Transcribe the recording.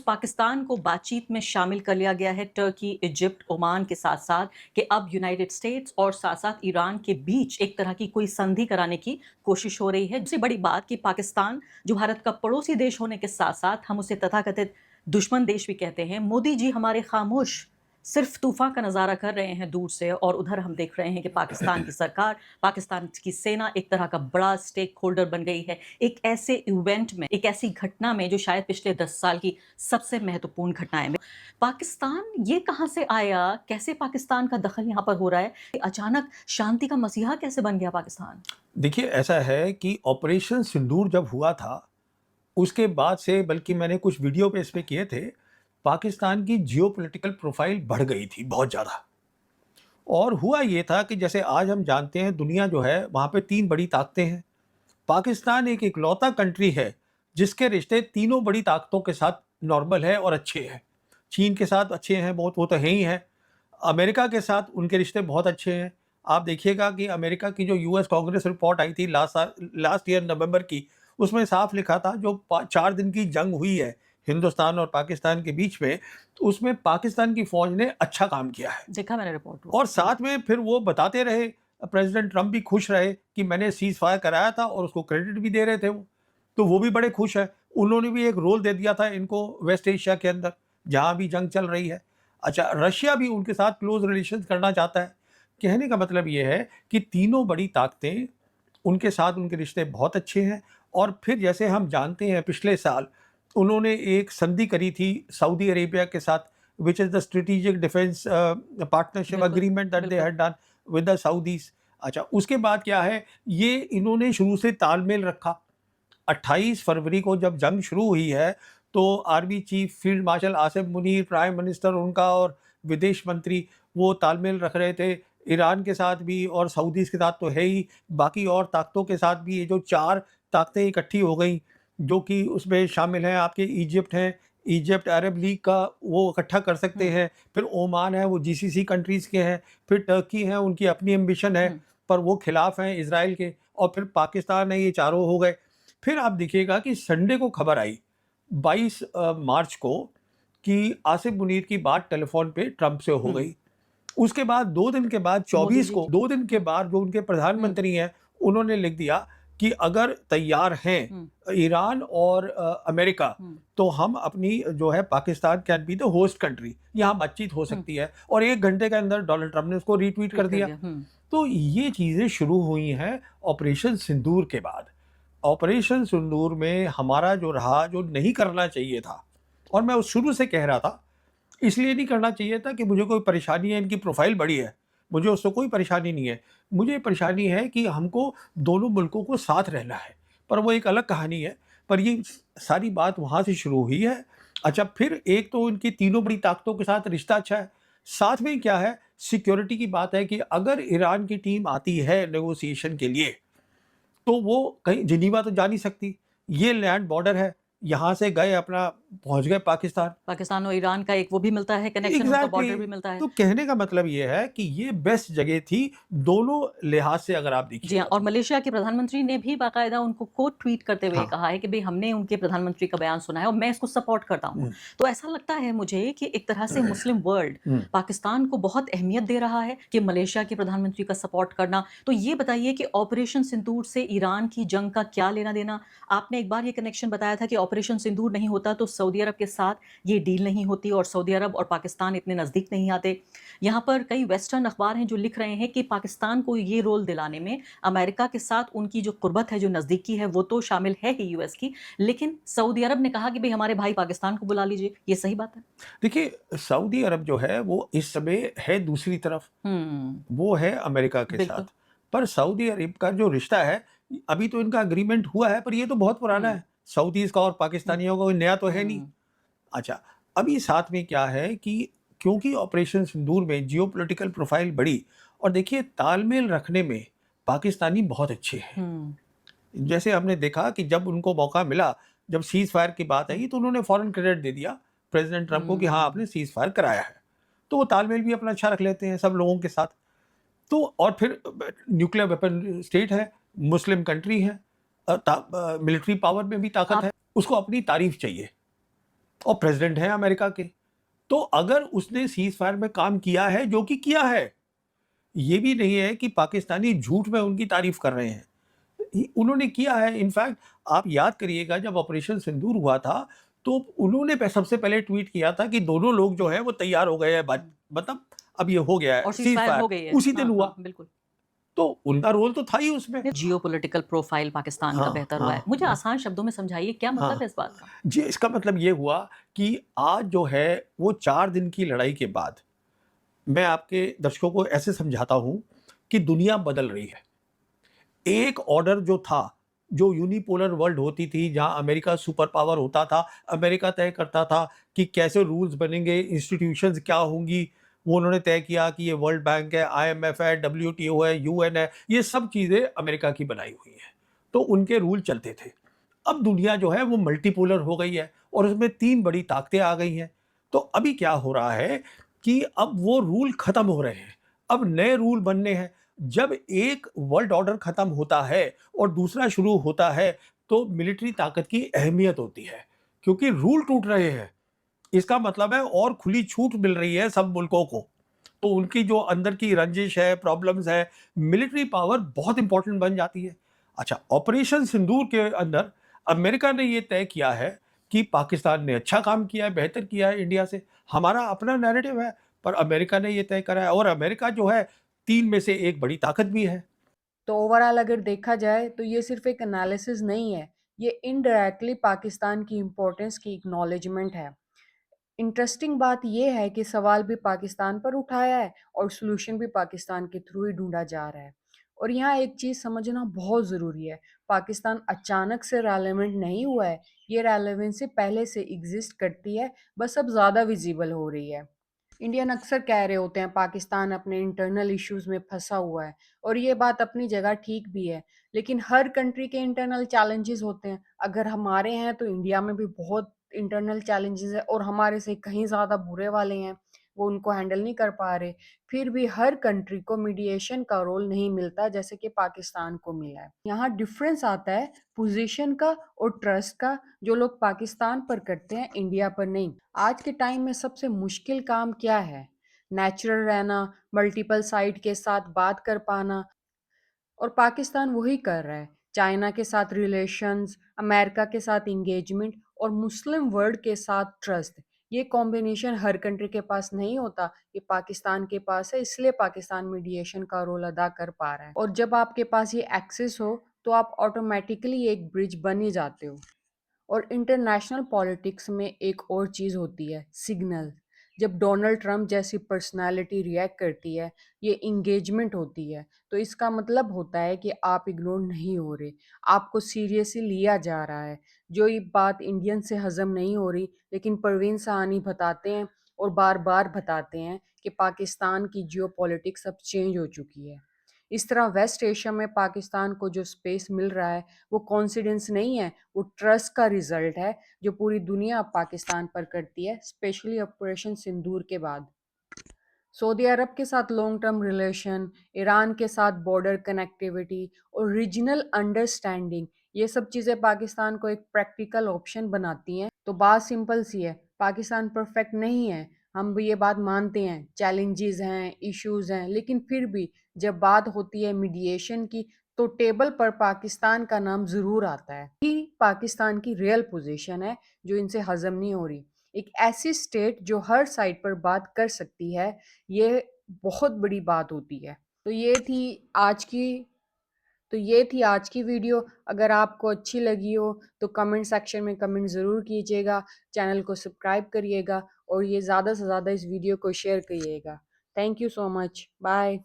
पाकिस्तान को बातचीत में शामिल कर लिया गया है टर्की, इजिप्ट, ओमान के साथ-साथ कि अब यूनाइटेड स्टेट्स और साथ-साथ ईरान के बीच एक तरह की कोई संधि कराने की कोशिश हो रही है। सबसे बड़ी बात कि पाकिस्तान जो भारत का पड़ोसी देश होने के साथ-साथ हम उसे तथाकथित दुश्मन देश भी कहते हैं। मोदी जी हमारे खामोश सिर्फ तूफ़ान का नज़ारा कर रहे हैं दूर से और उधर हम देख रहे हैं कि पाकिस्तान की सरकार, पाकिस्तान की सेना एक तरह का बड़ा स्टेक होल्डर बन गई है। एक ऐसे इवेंट में, एक ऐसी घटना में जो शायद पिछले 10 साल की सबसे महत्वपूर्ण घटनाएँ में। पाकिस्तान ये कहाँ से आया? कैसे पाकिस्तान का दखल यहाँ पर हो रहा है? अचानक शांति का मसीहा कैसे बन गया पाकिस्तान? देखिए, ऐसा है कि ऑपरेशन सिंदूर जब हुआ था, उसके बाद से बल्कि मैंने कुछ वीडियो पे इस पे किए थे, पाकिस्तान की जियोपॉलिटिकल प्रोफाइल बढ़ गई थी बहुत ज़्यादा। और हुआ ये था कि जैसे आज हम जानते हैं दुनिया जो है वहाँ पे 3 बड़ी ताकतें हैं। पाकिस्तान एक इकलौता कंट्री है जिसके रिश्ते तीनों बड़ी ताकतों के साथ नॉर्मल है और अच्छे हैं। चीन के साथ अच्छे हैं बहुत, वो तो है ही हैं। अमेरिका के साथ उनके रिश्ते बहुत अच्छे हैं। आप देखिएगा कि अमेरिका की जो यूएस कांग्रेस रिपोर्ट आई थी लास्ट ईयर नवंबर की, उसमें साफ लिखा था जो 4 दिन की जंग हुई है हिंदुस्तान और पाकिस्तान के बीच में, तो उसमें पाकिस्तान की फ़ौज ने अच्छा काम किया है। देखा मैंने रिपोर्ट वो। और साथ में फिर वो बताते रहे, प्रेसिडेंट ट्रंप भी खुश रहे कि मैंने सीज़ फायर कराया था और उसको क्रेडिट भी दे रहे थे वो। तो वो भी बड़े खुश हैं। उन्होंने भी एक रोल दे दिया था इनको वेस्ट एशिया के अंदर, जहाँ भी जंग चल रही है। अच्छा, रशिया भी उनके साथ क्लोज़ रिलेशंस करना चाहता है। कहने का मतलब ये है कि तीनों बड़ी ताकतें, उनके साथ उनके रिश्ते बहुत अच्छे हैं। और फिर जैसे हम जानते हैं पिछले साल उन्होंने एक संधि करी थी सऊदी अरेबिया के साथ, which is the strategic defense partnership बिल्कुल, agreement that they बिल्कुल। had done with the Saudis। अच्छा, उसके बाद क्या है, ये इन्होंने शुरू से तालमेल रखा। 28 फरवरी को जब जंग शुरू हुई है तो army chief field marshal Asif Munir, prime minister उनका और विदेश मंत्री वो तालमेल रख रहे थे ईरान के साथ भी और सऊदीज के साथ तो है ही, बाकी और ताकतों के साथ भी। ये जो 4 ताकतें इकट्ठी हो गई जो कि उसमें शामिल हैं, आपके इजिप्ट हैं, इजिप्ट अरब लीग का वो इकट्ठा कर सकते हुँ, हैं, फिर ओमान है वो जीसीसी कंट्रीज़ के हैं, फिर टर्की है उनकी अपनी एम्बिशन है हुँ। पर वो खिलाफ हैं इज़राइल के, और फिर पाकिस्तान है, ये चारों हो गए। फिर आप देखिएगा कि संडे को खबर आई 22 मार्च को कि आसिफ मुनीर की बात टेलीफोन पे ट्रंप से हो हुँ। गई। उसके बाद 2 दिन के बाद मोदी 24 जी को, 2 दिन के हुँ, बाद जो उनके हुँ, प्रधानमंत्री हैं उन्होंने लिख दिया कि अगर तैयार हैं हुँ, ईरान और अमेरिका, हुँ, तो हम अपनी जो है Pakistan can be the host country, यहाँ बातचीत हो हुँ। सकती है। और 1 घंटे के अंदर डोनाल्ड ट्रंप ने उसको रीट्वीट ट्वीट कर कर दिया। दिया। हुँ। तो ये चीज़ें शुरू हुई हैं ऑपरेशन सिंदूर के बाद। ऑपरेशन सिंदूर में हमारा जो रहा, जो नहीं करना चाहिए था, और मैं उस शुरू से कह रहा था, इसलिए नहीं करना चाहिए था कि मुझे कोई परेशानी है, इनकी प्रोफ़ाइल बड़ी है, मुझे उससे कोई परेशानी नहीं है। मुझे परेशानी है कि हमको दोनों मुल्कों को साथ रहना है, पर वो एक अलग कहानी है। पर ये सारी बात वहाँ से शुरू हुई है। अच्छा, फिर एक तो इनकी तीनों बड़ी ताकतों के साथ रिश्ता अच्छा है, साथ में क्या है, सिक्योरिटी की बात है कि अगर ईरान की टीम आती है नेगोशिएशन के लिए, तो वो कहीं जिनीवा तो जा नहीं सकती। ये लैंड बॉर्डर है, यहाँ से गए अपना पहुँच गए पाकिस्तान। पाकिस्तान और ईरान का एक वो भी मिलता है कनेक्शन, उनका एग्ज़ैक्टली। बॉर्डर भी मिलता है। तो कहने का मतलब ये है कि ये बेस्ट जगह थी दोनों लिहाज से, अगर आप जी हाँ, देखिएगा और तो। मलेशिया के प्रधानमंत्री ने भी बाकायदा उनको कोट ट्वीट करते हुए हाँ। कहा है कि भई हमने उनके प्रधानमंत्री का बयान सुना है और मैं इसको सपोर्ट करता हूँ। हुँ, तो ऐसा लगता है मुझे कि एक तरह से मुस्लिम वर्ल्ड हुँ। पाकिस्तान को बहुत अहमियत दे रहा है कि मलेशिया के प्रधानमंत्री का सपोर्ट करना। तो ये बताइए कि ऑपरेशन सिंदूर से ईरान की जंग का क्या लेना-देना? आपने एक बार ये कनेक्शन बताया था कि ऑपरेशन सिंदूर नहीं होता तो सऊदी अरब के साथ ये डील नहीं होती और सऊदी अरब और पाकिस्तान इतने नज़दीक नहीं आते। यहाँ पर कई वेस्टर्न अखबार हैं जो लिख रहे हैं कि पाकिस्तान को ये रोल दिलाने में अमेरिका के साथ उनकी जो कुर्बत है, जो नज़दीकी है, वो तो शामिल है ही यूएस की, लेकिन सऊदी अरब ने कहा कि भई हमारे भाई पाकिस्तान को बुला लीजिए। ये सही बात है? देखिए, सऊदी अरब जो है वो इस समय है दूसरी तरफ, हुँ, वो है अमेरिका के साथ। बिल्कुल। पर सऊदी अरब का जो रिश्ता है, अभी तो इनका एग्रीमेंट हुआ है पर ये तो बहुत पुराना हुँ, है। सऊदीज़ का और हुँ, पाकिस्तानियों का कोई नया तो है नहीं। हुँ, अच्छा, अभी साथ में क्या है कि क्योंकि ऑपरेशन सिंदूर में जियोपॉलिटिकल प्रोफाइल बढ़ी, और देखिए तालमेल रखने में पाकिस्तानी बहुत अच्छे हैं। हुँ, जैसे हमने देखा कि जब उनको मौका मिला, जब सीज़ फायर की बात हुँ, आई तो उन्होंने फ़ौरन क्रेडिट दे दिया प्रेज़िडेंट ट्रंप को कि हाँ, हुँ। आपने सीज़ फायर कराया है। तो वो तालमेल भी अपना अच्छा रख लेते हैं सब लोगों के साथ। तो और फिर न्यूक्लियर वेपन स्टेट है, मुस्लिम कंट्री है, मिलिट्री पावर में भी ताकत आप है, उसको अपनी तारीफ़ चाहिए। और प्रेसिडेंट हैं अमेरिका के। तो अगर उसने सीज़ फायर में काम किया है, जो कि किया है, ये भी नहीं है कि पाकिस्तानी झूठ में उनकी तारीफ़ कर रहे हैं। उन्होंने किया है। इनफैक्ट आप याद करिएगा जब ऑपरेशन सिंदूर हुआ था, तो उन्होंने सबसे पहले ट्वीट किया था कि दोनों लोग जो हैं वो तैयार हो गए हैं, मतलब अब ये हो गया है और सीज़ सीज़ फायर फायर, हो गई है। उसी दिन हाँ, हुआ। हाँ, बिल्कुल। तो उनका रोल तो था ही उसमें। जियोपॉलिटिकल प्रोफाइल पाकिस्तान का हाँ, बेहतर हुआ है। हाँ, मुझे आसान शब्दों में समझाइए क्या मतलब हाँ। है इस बात का? जी, इसका मतलब ये हुआ कि आज जो है वो 4 दिन की लड़ाई के बाद मैं आपके दर्शकों को ऐसे समझाता हूँ कि दुनिया बदल रही है। एक ऑर्डर जो था, जो यूनिपोलर वर्ल्ड होती थी, जहाँ अमेरिका सुपर पावर होता था, अमेरिका तय करता था कि कैसे रूल्स बनेंगे, इंस्टीट्यूशंस क्या होंगी, वो उन्होंने तय किया कि ये वर्ल्ड बैंक है, आईएमएफ है, डब्ल्यूटीओ है, यूएन है, ये सब चीज़ें अमेरिका की बनाई हुई हैं। तो उनके रूल चलते थे। अब दुनिया जो है वो मल्टीपोलर हो गई है और उसमें 3 बड़ी ताकतें आ गई हैं। तो अभी क्या हो रहा है कि अब वो रूल खत्म हो रहे हैं, अब नए रूल बनने हैं। जब एक वर्ल्ड ऑर्डर खत्म होता है और दूसरा शुरू होता है, तो मिलिट्री ताकत की अहमियत होती है, क्योंकि रूल टूट रहे हैं। इसका मतलब है और खुली छूट मिल रही है सब मुल्कों को। तो उनकी जो अंदर की रंजिश है, प्रॉब्लम्स है, मिलिट्री पावर बहुत इंपॉर्टेंट बन जाती है। अच्छा, ऑपरेशन सिंदूर के अंदर अमेरिका ने ये तय किया है कि पाकिस्तान ने अच्छा काम किया है, बेहतर किया है इंडिया से। हमारा अपना नैरेटिव है, पर अमेरिका ने ये तय करा है और अमेरिका जो है 3 में से एक बड़ी ताकत भी है। तो ओवरऑल अगर देखा जाए तो ये सिर्फ एक एनालिसिस नहीं है, ये इनडायरेक्टली पाकिस्तान की इम्पोर्टेंस की एक्नॉलेजमेंट है। इंटरेस्टिंग बात ये है कि सवाल भी पाकिस्तान पर उठाया है और सॉल्यूशन भी पाकिस्तान के थ्रू ही ढूंढा जा रहा है। और यहाँ एक चीज़ समझना बहुत ज़रूरी है, पाकिस्तान अचानक से रेलेवेंट नहीं हुआ है, ये रेलेवेंसी पहले से एग्जिस्ट करती है, बस अब ज़्यादा विजिबल हो रही है। इंडियन अक्सर कह रहे होते हैं पाकिस्तान अपने इंटरनल इश्यूज में फंसा हुआ है, और ये बात अपनी जगह ठीक भी है। लेकिन हर कंट्री के इंटरनल चैलेंजेस होते हैं, अगर हमारे हैं तो इंडिया में भी बहुत इंटरनल चैलेंजेस है और हमारे से कहीं ज़्यादा बुरे वाले हैं, वो उनको हैंडल नहीं कर पा रहे। फिर भी हर कंट्री को मीडिएशन का रोल नहीं मिलता जैसे कि पाकिस्तान को मिला है। यहाँ डिफरेंस आता है पोजीशन का और ट्रस्ट का, जो लोग पाकिस्तान पर करते हैं, इंडिया पर नहीं। आज के टाइम में सबसे मुश्किल काम क्या है? नेचुरल रहना, मल्टीपल साइड के साथ बात कर पाना, और पाकिस्तान वही कर रहा है। चाइना के साथ रिलेशंस, अमेरिका के साथ इंगेजमेंट और मुस्लिम वर्ल्ड के साथ ट्रस्ट, ये कॉम्बिनेशन हर कंट्री के पास नहीं होता, ये पाकिस्तान के पास है, इसलिए पाकिस्तान मीडिएशन का रोल अदा कर पा रहा है। और जब आपके पास ये एक्सेस हो तो आप ऑटोमेटिकली एक ब्रिज बन ही जाते हो। और इंटरनेशनल पॉलिटिक्स में एक और चीज़ होती है, सिग्नल। जब डोनाल्ड ट्रंप जैसी पर्सनालिटी रिएक्ट करती है, ये इंगेजमेंट होती है, तो इसका मतलब होता है कि आप इग्नोर नहीं हो रहे, आपको सीरियसली लिया जा रहा है। जो ये बात इंडियन से हजम नहीं हो रही, लेकिन परवीन साहनी बताते हैं और बार बार बताते हैं कि पाकिस्तान की जियो पॉलिटिक्स अब चेंज हो चुकी है। इस तरह वेस्ट एशिया में पाकिस्तान को जो स्पेस मिल रहा है, वो कॉन्फिडेंस नहीं है, वो ट्रस्ट का रिजल्ट है, जो पूरी दुनिया अब पाकिस्तान पर करती है, स्पेशली ऑपरेशन सिंदूर के बाद। सऊदी अरब के साथ लॉन्ग टर्म रिलेशन, ईरान के साथ बॉर्डर कनेक्टिविटी और रीजनल अंडरस्टैंडिंग, ये सब चीज़ें पाकिस्तान को एक प्रैक्टिकल ऑप्शन बनाती हैं। तो बात सिंपल सी है, पाकिस्तान परफेक्ट नहीं है, हम भी ये बात मानते हैं, चैलेंजेस हैं, इश्यूज हैं, लेकिन फिर भी जब बात होती है मीडिएशन की, तो टेबल पर पाकिस्तान का नाम ज़रूर आता है। कि पाकिस्तान की रियल पोजीशन है जो इनसे हजम नहीं हो रही। एक ऐसी स्टेट जो हर साइड पर बात कर सकती है, ये बहुत बड़ी बात होती है। तो ये थी आज की वीडियो। अगर आपको अच्छी लगी हो तो कमेंट सेक्शन में कमेंट ज़रूर कीजिएगा, चैनल को सब्सक्राइब करिएगा और ये ज़्यादा से ज़्यादा इस वीडियो को शेयर करिएगा। Thank you so much, bye.